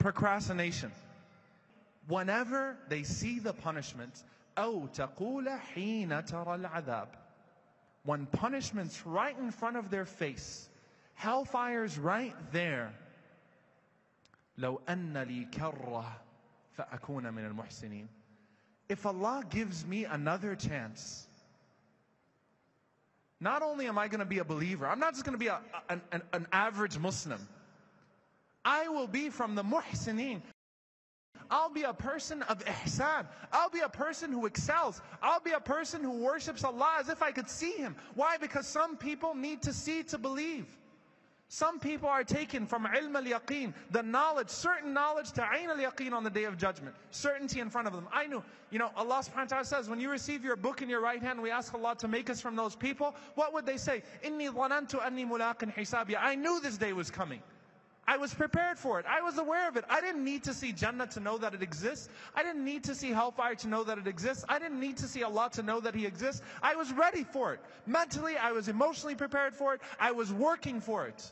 procrastination. Whenever they see the punishment, أو تقول حين ترى العذاب, when punishment's right in front of their face, hellfire's right there, لو أن لي كرة فأكون من المحسنين. If Allah gives me another chance, not only am I going to be a believer, I'm not just going to be an average Muslim. I will be from the muhsineen. I'll be a person of ihsan. I'll be a person who excels. I'll be a person who worships Allah as if I could see Him. Why? Because some people need to see to believe. Some people are taken from ilm al-yaqeen, the knowledge, certain knowledge, to ayn al-yaqeen on the Day of Judgment. Certainty in front of them. I knew, Allah subhanahu wa ta'ala says, when you receive your book in your right hand, we ask Allah to make us from those people. What would they say? Inni dhanantu anni mulaqin hisabiya. I knew this day was coming. I was prepared for it. I was aware of it. I didn't need to see Jannah to know that it exists. I didn't need to see hellfire to know that it exists. I didn't need to see Allah to know that He exists. I was ready for it. Mentally, I was emotionally prepared for it. I was working for it.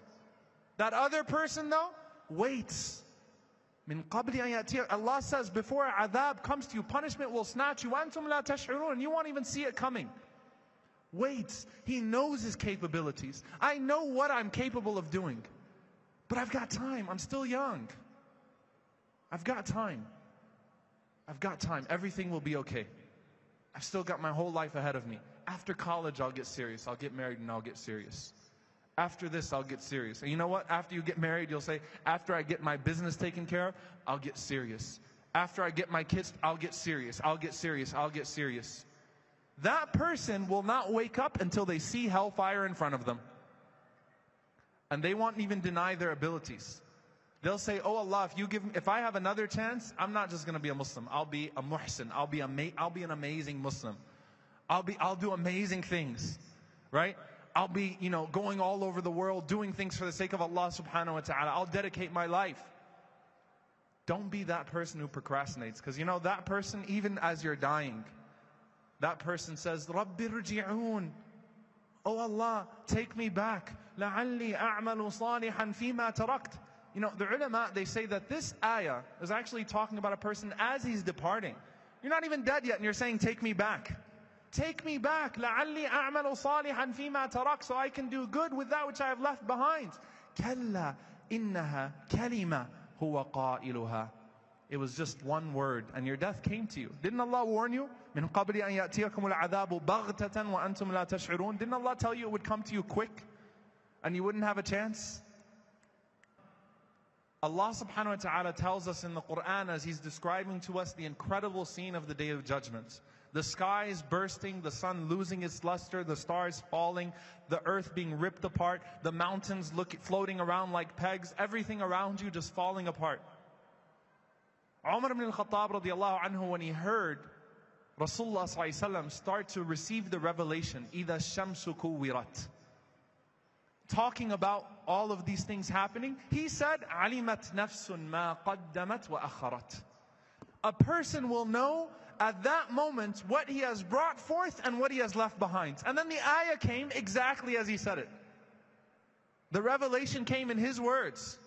That other person though, waits. Min qabli an ya'tiya. Allah says, before adhab comes to you, punishment will snatch you. Antum la tash'urun, and you won't even see it coming. Waits. He knows His capabilities. I know what I'm capable of doing. But I've got time. I'm still young. I've got time. I've got time. Everything will be okay. I've still got my whole life ahead of me. After college, I'll get serious. I'll get married and I'll get serious. After this, I'll get serious. And you know what? After you get married, you'll say, after I get my business taken care of, I'll get serious. After I get my kids, I'll get serious. I'll get serious. I'll get serious. That person will not wake up until they see hellfire in front of them. And they won't even deny their abilities. They'll say, oh Allah, if I have another chance, I'm not just going to be a Muslim. I'll be a muhsin. I'll be an amazing Muslim. I'll do amazing things. Right? I'll be, going all over the world, doing things for the sake of Allah subhanahu wa ta'ala. I'll dedicate my life. Don't be that person who procrastinates. Because that person, even as you're dying, that person says, Rabbi rji'un. Oh Allah, take me back. لَعَلِّي أَعْمَلُ صَالِحًا فِي مَا تَرَكْتُ. The ulama, they say that this ayah is actually talking about a person as he's departing. You're not even dead yet and you're saying, take me back. Take me back. لَعَلِّي أَعْمَلُ صَالِحًا فِي مَا تَرَكْتُ. So I can do good with that which I have left behind. كَلَّا إِنَّهَا كَلِمَةٌ هُوَ قَائِلُهَا. It was just one word and your death came to you. Didn't Allah warn you? مِنْ قَبْلِ أَنْ يَأْتِيَكُمُ الْعَذَابُ بَغْتَةً وَأَنْتُمْ لَا تَشْعُرُونَ. Didn't Allah tell you it would come to you quick and you wouldn't have a chance? Allah subhanahu wa ta'ala tells us in the Quran as He's describing to us the incredible scene of the Day of Judgment. The skies bursting, the sun losing its luster, the stars falling, the earth being ripped apart, the mountains floating around like pegs, everything around you just falling apart. Omar ibn al-Khattab radiallahu anhu, when he heard Rasulullah sallallahu alaihi wasallam start to receive the revelation, إِذَا الشَّمْسُ كُوِّرَتْ, talking about all of these things happening, he said, عَلِمَتْ نَفْسٌ مَا قَدَّمَتْ وَأَخَّرَتْ. A person will know at that moment what he has brought forth and what he has left behind. And then the ayah came exactly as he said it. The revelation came in his words.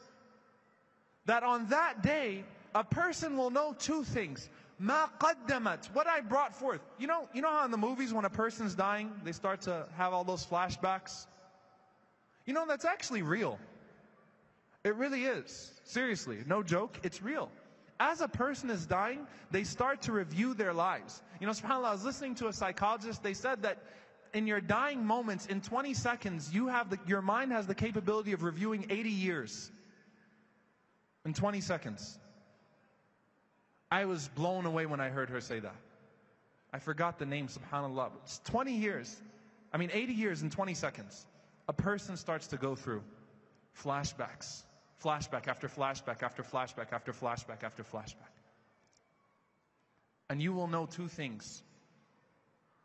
That on that day, a person will know two things. مَا قَدَّمَتْ, what I brought forth. You know how in the movies when a person's dying, they start to have all those flashbacks? That's actually real. It really is. Seriously, no joke, it's real. As a person is dying, they start to review their lives. SubhanAllah, I was listening to a psychologist, they said that in your dying moments, in 20 seconds, your mind has the capability of reviewing 80 years. In 20 seconds. I was blown away when I heard her say that. I forgot the name, subhanAllah. It's 20 years. 80 years in 20 seconds. A person starts to go through flashbacks. Flashback after flashback after flashback after flashback after flashback. And you will know two things.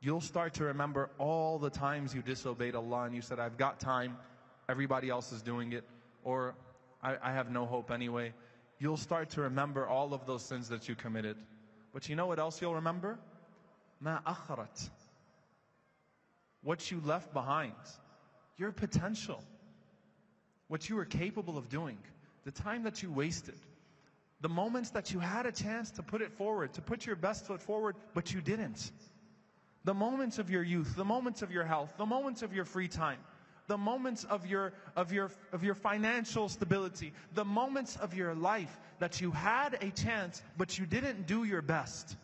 You'll start to remember all the times you disobeyed Allah and you said, I've got time, everybody else is doing it, or I have no hope anyway. You'll start to remember all of those sins that you committed. But you know what else you'll remember? مَا أَخَّرَتْ. What you left behind. Your potential. What you were capable of doing. The time that you wasted. The moments that you had a chance to put it forward, to put your best foot forward, but you didn't. The moments of your youth, the moments of your health, the moments of your free time, the moments of your financial stability, the moments of your life that you had a chance, but you didn't do your best.